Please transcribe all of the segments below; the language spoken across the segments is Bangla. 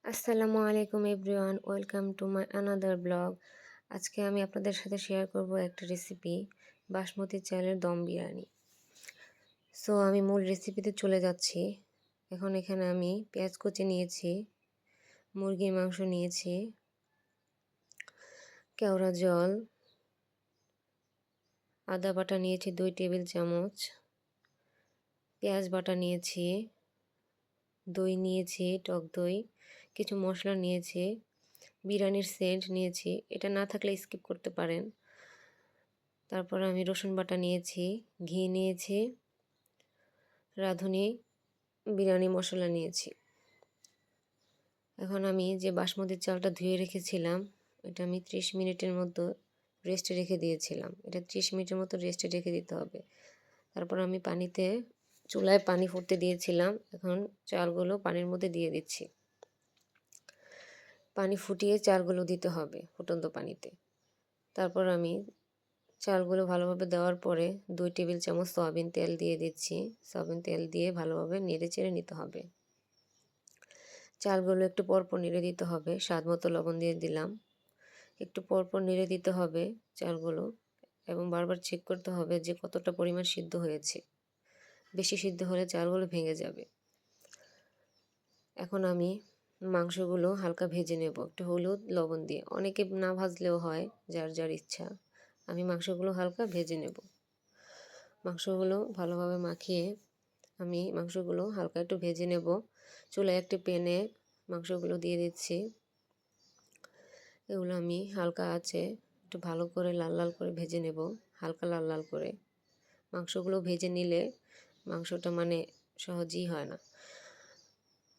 আসসালামু আলাইকুম everyone, welcome to my another blog. আজকে আমি আপনাদের সাথে শেয়ার করব একটা রেসিপি, বাসমতি চালের দম বিরিয়ানি। সো আমি মূল রেসিপিতে চলে যাচ্ছি। এখন এখানে আমি পেঁয়াজ কুচি নিয়েছি, মুরগির মাংস নিয়েছি, কেওড়া জল, আদা বাটা নিয়েছি 2 টেবিল চামচ, পেঁয়াজ বাটা নিয়েছি, দই নিয়েছি, টক দই, কিছু মশলা নিয়েছি, বিরিয়ানির সেন্ট নিয়েছি, এটা না থাকলে স্কিপ করতে পারেন। তারপর আমি রসুন বাটা নিয়েছি, ঘি নিয়েছি, রাঁধুনি বিরিয়ানি মশলা নিয়েছি। এখন আমি যে বাসমতি চালটা ধুয়ে রেখেছিলাম, এটা আমি 30 মিনিটের মতো রেস্টে রেখে দিয়েছিলাম। এটা 30 মিনিটের মতো রেস্টে রেখে দিতে হবে। তারপর আমি চুলায় পানি ফুটতে দিয়েছিলাম। এখন চালগুলো পানির মধ্যে দিয়ে দিচ্ছি। পানি ফুটিয়ে চালগুলো দিতে হবে ফুটন্ত পানিতে। তারপর আমি চালগুলো ভালোভাবে দেওয়ার পরে 2 টেবিল চামচ সয়াবিন তেল দিয়ে দিচ্ছি। সয়াবিন তেল দিয়ে ভালোভাবে নেড়ে চেড়ে নিতে হবে। চালগুলো একটু পরপর নেড়ে দিতে হবে। স্বাদ মতো লবণ দিয়ে দিলাম। একটু পরপর নেড়ে দিতে হবে চালগুলো, এবং বারবার চেক করতে হবে যে কতটা পরিমাণ সিদ্ধ হয়েছে। বেশি সিদ্ধ হলে চালগুলো ভেঙে যাবে। এখন আমি মাংসগুলো হালকা ভেজে নেব একটু হলুদ লবণ দিয়ে। অনেকে না ভাজলেও হয়, যার যার ইচ্ছা। আমি মাংসগুলো হালকা ভেজে নেব। মাংসগুলো ভালোভাবে মাখিয়ে আমি মাংসগুলো হালকা একটু ভেজে নেব। চুলায় একটি প্যানে মাংসগুলো দিয়ে দিচ্ছি। এগুলো আমি হালকা আঁচে একটু ভালো করে লাল লাল করে ভেজে নেব, হালকা লাল লাল করে। মাংসগুলো ভেজে নিলে মাংসটা সহজেই হয় না,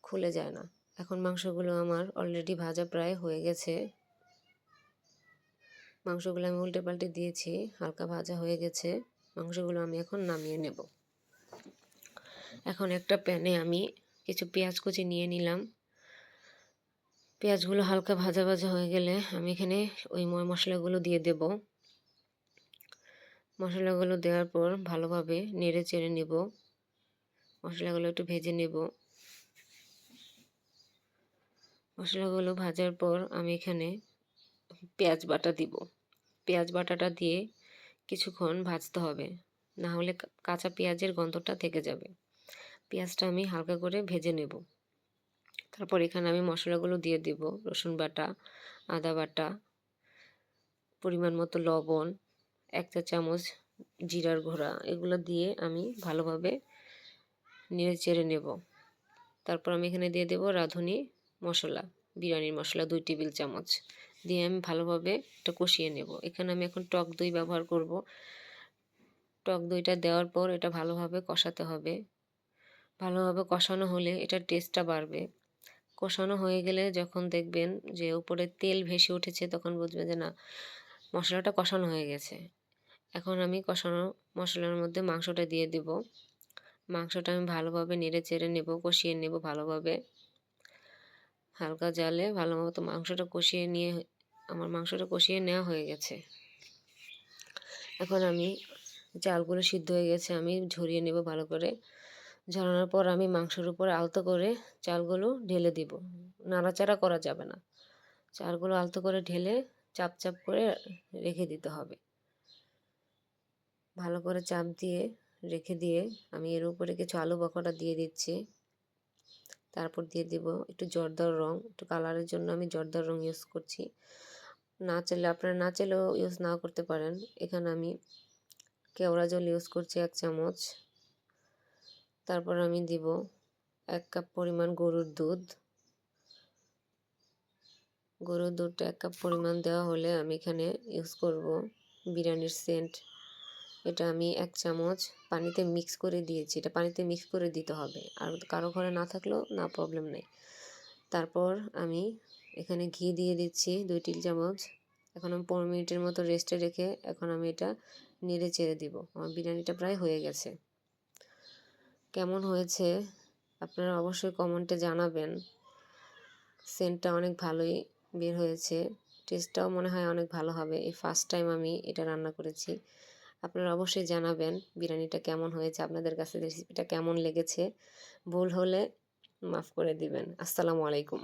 খুলে যায় না। এখন মাংসগুলো আমার অলরেডি ভাজা প্রায় হয়ে গেছে। মাংসগুলো আমি উল্টে পাল্টে দিয়েছি, হালকা ভাজা হয়ে গেছে। মাংসগুলো আমি এখন নামিয়ে নেব। এখন একটা প্যানে আমি কিছু পেঁয়াজ কুচি নিয়ে নিলাম। পেঁয়াজগুলো হালকা ভাজা ভাজা হয়ে গেলে আমি এখানে ওই মশলাগুলো দিয়ে দেব। মশলাগুলো দেওয়ার পর ভালোভাবে নেড়ে চেড়ে নেব। মশলাগুলো একটু ভেজে নেব। মশলাগুলো ভাজার পর আমি এখানে পেঁয়াজ বাটা দিব। পেঁয়াজ বাটাটা দিয়ে কিছুক্ষণ ভাজতে হবে, না হলে কাঁচা পেঁয়াজের গন্ধটা থেকে যাবে। পেঁয়াজটা আমি হালকা করে ভেজে নেব। তারপর এখানে আমি মশলাগুলো দিয়ে দেব। রসুন বাটা, আদা বাটা, পরিমাণ মতো লবণ, 1 চা চামচ জিরার গুঁড়া, এগুলো দিয়ে আমি ভালোভাবে নেড়ে চেড়ে নেব। তারপর আমি এখানে দিয়ে দেব রাঁধুনি মশলা, বিরিয়ানির মশলা 2 টেবিল চামচ দিয়ে আমি ভালোভাবে এটা কষিয়ে নেব। এখানে আমি এখন টক দই ব্যবহার করব। টক দইটা দেওয়ার পর এটা ভালোভাবে কষাতে হবে। ভালোভাবে কষানো হলে এটার টেস্টটা বাড়বে। কষানো হয়ে গেলে যখন দেখবেন যে উপরে তেল ভেসে উঠেছে, তখন বুঝবেন যে না, মশলাটা কষানো হয়ে গেছে। এখন আমি কষানো মশলার মধ্যে মাংসটা দিয়ে দেব। মাংসটা আমি ভালোভাবে নেড়ে চেড়ে নেব, কষিয়ে নেব ভালোভাবে। হালকা জালে ভালো মতো আমার মাংসটা কষিয়ে নেওয়া হয়ে গেছে। এখন আমি চালগুলো সিদ্ধ হয়ে গেছে, আমি ঝরিয়ে নেব ভালো করে। ঝরানোর পর আমি মাংসের উপর আলতো করে চালগুলো ঢেলে দিব। নাড়াচাড়া করা যাবে না। চালগুলো আলতো করে ঢেলে চাপ চাপ করে রেখে দিতে হবে। ভালো করে চাপ দিয়ে রেখে দিয়ে আমি এর উপরে কিছু আলু বখরা দিয়ে দিচ্ছি। তারপর দিয়ে দেব একটু জর্দার রং, একটু কালারের জন্য আমি জর্দার রং ইউজ করছি। আপনারা না চাইলেও ইউজ নাও করতে পারেন। এখানে আমি কেওড়া জল ইউজ করছি 1 চামচ। তারপর আমি দিব 1 কাপ পরিমাণ গরুর দুধ। গরুর দুধটা 1 কাপ পরিমাণ দেওয়া হলে আমি এখানে ইউজ করব বিরিয়ানির সেন্ট। এটা আমি 1 চামচ পানিতে মিক্স করে দিয়েছি। এটা পানিতে মিক্স করে দিতে হবে, আর কারো ঘরে না থাকলেও না, প্রবলেম নেই। তারপর আমি এখানে ঘি দিয়ে দিচ্ছি 2 টেবিল চামচ। এখন আমি 15 মিনিটের মতো রেস্টে রেখে এখন আমি এটা নেড়ে চেড়ে দিব। আমার বিরিয়ানিটা প্রায় হয়ে গেছে। কেমন হয়েছে আপনারা অবশ্যই কমেন্টে জানাবেন। সেন্টটা অনেক ভালোই বের হয়েছে। টেস্টটাও মনে হয় অনেক ভালো হবে। এই ফার্স্ট টাইম আমি এটা রান্না করেছি। আপনারা অবশ্যই জানাবেন বিরিয়ানিটা কেমন হয়েছে, আপনাদের কাছে রেসিপিটা কেমন লেগেছে। ভুল হলে মাফ করে দিবেন। আসসালামু আলাইকুম।